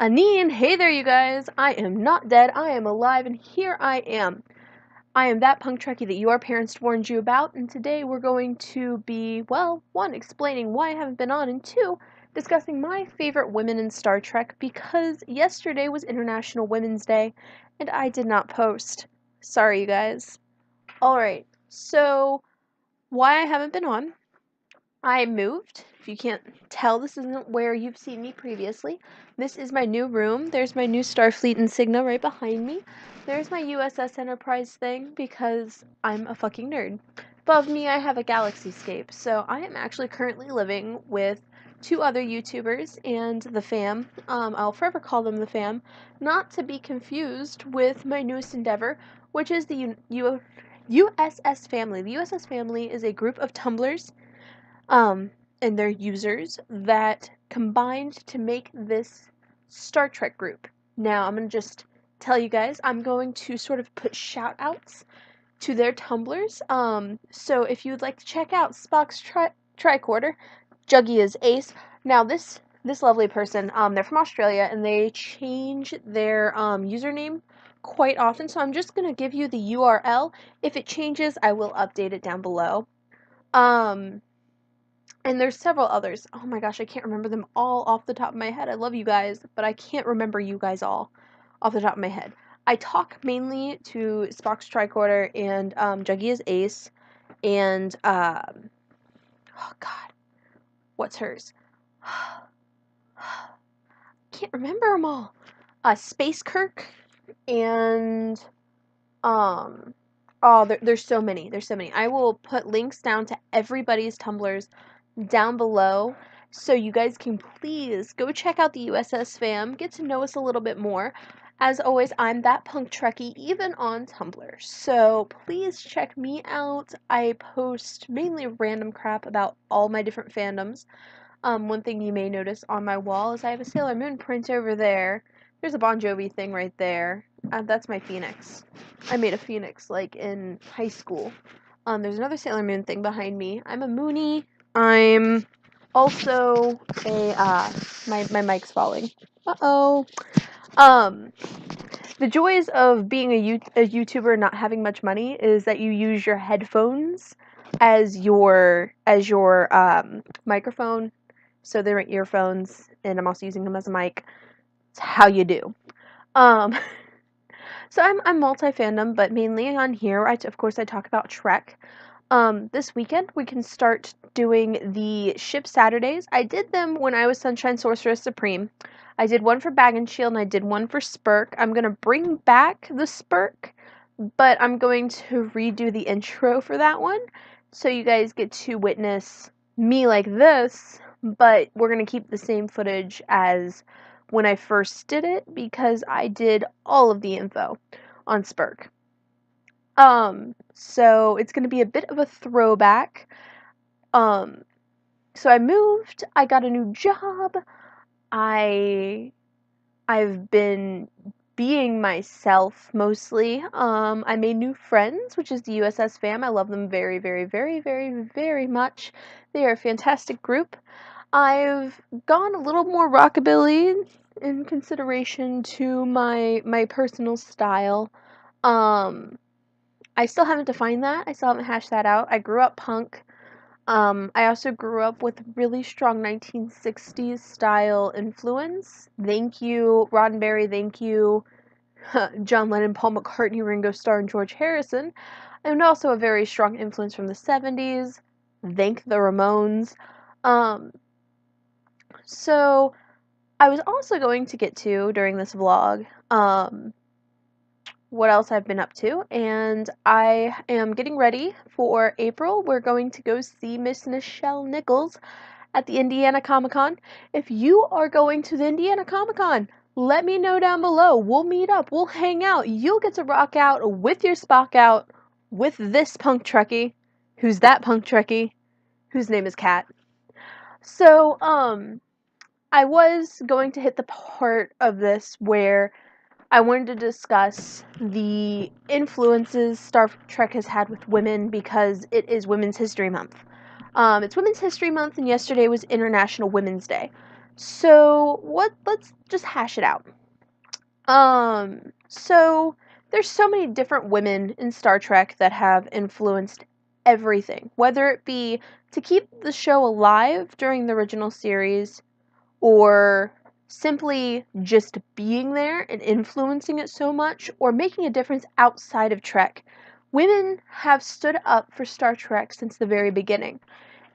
Aneen, hey there you guys, I am not dead, I am alive, and here I am. I am that punk Trekkie that your parents warned you about, and today we're going to be, well, one, explaining why I haven't been on, and two, discussing my favorite women in Star Trek, because yesterday was International Women's Day, and I did not post. Sorry, you guys. Alright, so, why I haven't been on. I moved. If you can't tell, this isn't where you've seen me previously. This is my new room. There's my new Starfleet insignia right behind me. There's my USS Enterprise thing because I'm a fucking nerd. Above me, I have a Galaxyscape. So I am actually currently living with two other YouTubers and the fam. I'll forever call them the fam. Not to be confused with my newest endeavor, which is the USS Family. The USS Family is a group of Tumblers and their users that combined to make this Star Trek group. Now, I'm going to just tell you guys, I'm going to sort of put shout outs to their Tumblers. So if you would like to check out Spock's tricorder, Juggy is Ace. Now, this lovely person, they're from Australia, and they change their username quite often, so I'm just going to give you the URL. If it changes, I will update it down below. And there's several others. Oh my gosh, I can't remember them all off the top of my head. I love you guys, but I can't remember you guys all off the top of my head. I talk mainly to Spock's tricorder and Juggy is Ace, and oh god, what's hers? Can't remember them all. Space Kirk and oh, there's so many. There's so many. I will put links down to everybody's Tumblrs down below, so you guys can please go check out the USS Fam, get to know us a little bit more. As always, I'm that punk Trekkie, even on Tumblr, so please check me out. I post mainly random crap about all my different fandoms. One thing you may notice on my wall is I have a Sailor Moon print over there. There's a Bon Jovi thing right there. That's my Phoenix. I made a Phoenix, like, in high school. There's another Sailor Moon thing behind me. I'm a Moonie. I'm also a, my mic's falling. Uh-oh. The joys of being a YouTuber and not having much money is that you use your headphones as your microphone. So they're earphones, and I'm also using them as a mic. It's how you do. So I'm multi-fandom, but mainly on here, of course, I talk about Trek. This weekend, we can start doing the Ship Saturdays. I did them when I was Sunshine Sorceress Supreme. I did one for Bag and Shield, and I did one for Spurk. I'm going to bring back the Spurk, but I'm going to redo the intro for that one, so you guys get to witness me like this, but we're going to keep the same footage as when I first did it, because I did all of the info on Spurk. So it's going to be a bit of a throwback. So I moved, I got a new job, I've been being myself mostly. I made new friends, which is the USS Fam. I love them very, very, very, very, very much. They are a fantastic group. I've gone a little more rockabilly in consideration to my personal style. I still haven't defined that. I still haven't hashed that out. I grew up punk. I also grew up with really strong 1960s style influence. Thank you, Roddenberry. Thank you, John Lennon, Paul McCartney, Ringo Starr, and George Harrison. And also a very strong influence from the 70s. Thank the Ramones. So I was also going to get to, during this vlog, what else I've been up to, and I am getting ready for April. We're going to go see Miss Nichelle Nichols at the Indiana Comic-Con. If you are going to the Indiana Comic-Con, let me know down below. We'll meet up. We'll hang out. You'll get to rock out with your Spock out with this punk Trekkie, who's that punk Trekkie, whose name is Kat. So, I was going to hit the part of this where I wanted to discuss the influences Star Trek has had with women, because it is Women's History Month. It's Women's History Month, and yesterday was International Women's Day. So let's just hash it out. So there's so many different women in Star Trek that have influenced everything, whether it be to keep the show alive during the original series or simply just being there and influencing it so much or making a difference outside of Trek. Women have stood up for Star Trek since the very beginning.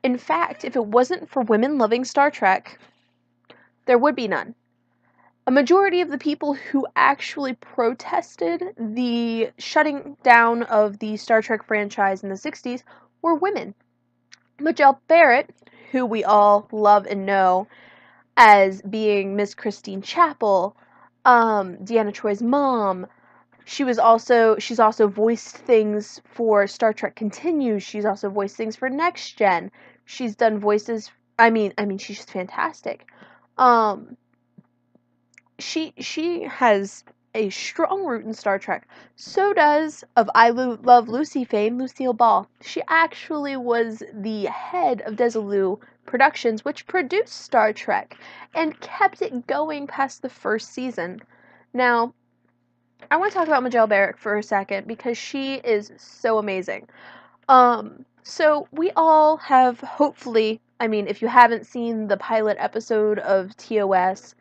In fact, if it wasn't for women loving Star Trek, there would be none. A majority of the people who actually protested the shutting down of the Star Trek franchise in the 60s were women. Majel Barrett, who we all love and know as being Miss Christine Chapel, Deanna Troy's mom. She's also voiced things for Star Trek Continues. She's also voiced things for Next Gen. She's done voices. I mean, she's just fantastic. She has a strong root in Star Trek. So does of I Love Lucy fame, Lucille Ball. She actually was the head of Desilu Productions, which produced Star Trek and kept it going past the first season. Now, I want to talk about Majel Barrett for a second because she is so amazing. So we all have hopefully, I mean, if you haven't seen the pilot episode of TOS,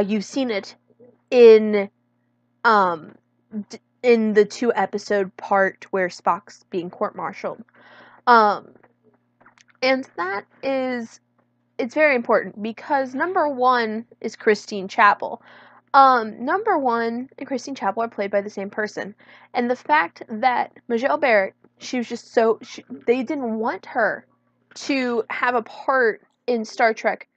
you've seen it in um in the 2-episode part where Spock's being court-martialed. And that is, it's very important because number one is Christine Chapel. Number one and Christine Chapel are played by the same person. And the fact that Majel Barrett, she was just they didn't want her to have a part in Star Trek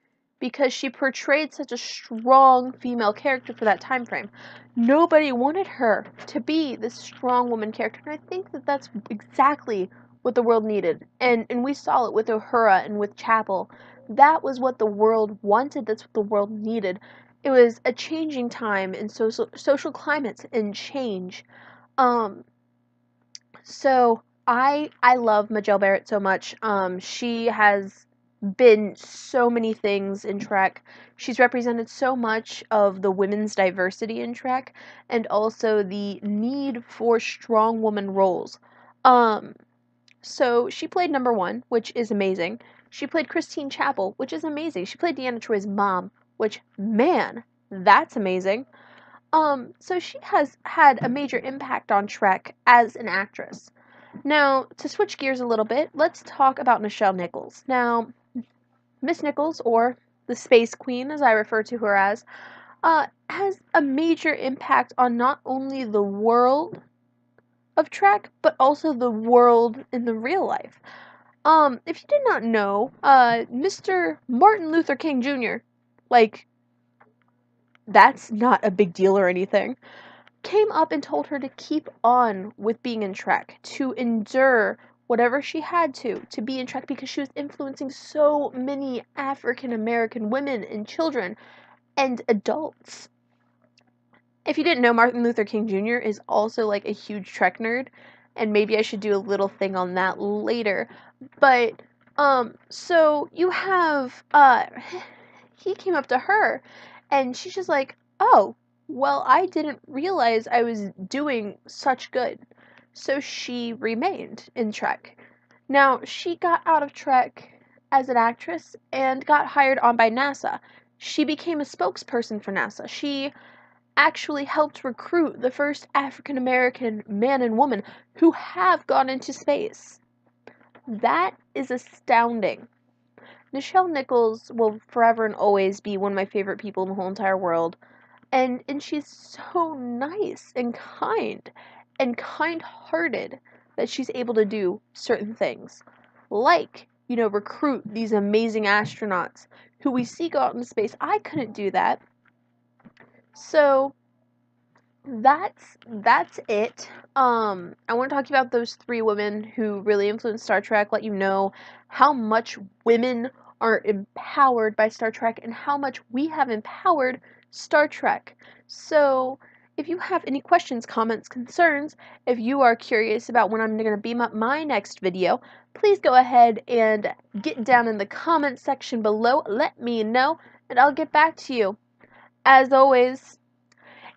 because she portrayed such a strong female character for that time frame. Nobody wanted her to be this strong woman character, and I think that that's exactly what the world needed. And we saw it with Uhura and with Chapel. That was what the world wanted. That's what the world needed. It was a changing time in social climates and change. So I love Majel Barrett so much. She has been so many things in Trek. She's represented so much of the women's diversity in Trek and also the need for strong woman roles. So she played number one, which is amazing. She played Christine Chapel, which is amazing. She played Deanna Troy's mom, which, man, that's amazing. So she has had a major impact on Trek as an actress. Now, to switch gears a little bit, let's talk about Nichelle Nichols. Now, Miss Nichols, or the Space Queen, as I refer to her as, has a major impact on not only the world of Trek, but also the world in the real life. If you did not know, Mr. Martin Luther King Jr., like, that's not a big deal or anything, came up and told her to keep on with being in Trek, to endure whatever she had to be in Trek because she was influencing so many African American women and children and adults. If you didn't know, Martin Luther King Jr. is also like a huge Trek nerd, and maybe I should do a little thing on that later. But so you have he came up to her and she's just like, "Oh, well, I didn't realize I was doing such good." So she remained in Trek. Now, she got out of Trek as an actress and got hired on by NASA. She became a spokesperson for NASA. She actually helped recruit the first African American man and woman who have gone into space. That is astounding. Nichelle Nichols will forever and always be one of my favorite people in the whole entire world. And she's so nice and kind-hearted that she's able to do certain things. Like, recruit these amazing astronauts who we see go out into space. I couldn't do that. So that's it. I want to talk about those 3 women who really influenced Star Trek, let you know how much women are empowered by Star Trek and how much we have empowered Star Trek. So, if you have any questions, comments, concerns, if you are curious about when I'm going to beam up my next video, please go ahead and get down in the comments section below. Let me know. and I'll get back to you. As always,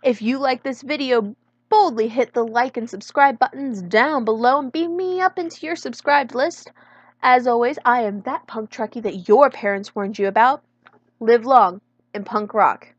if you like this video, boldly hit the like and subscribe buttons down below and beam me up into your subscribed list. As always, I am that punk Trekkie that your parents warned you about. Live long and punk rock.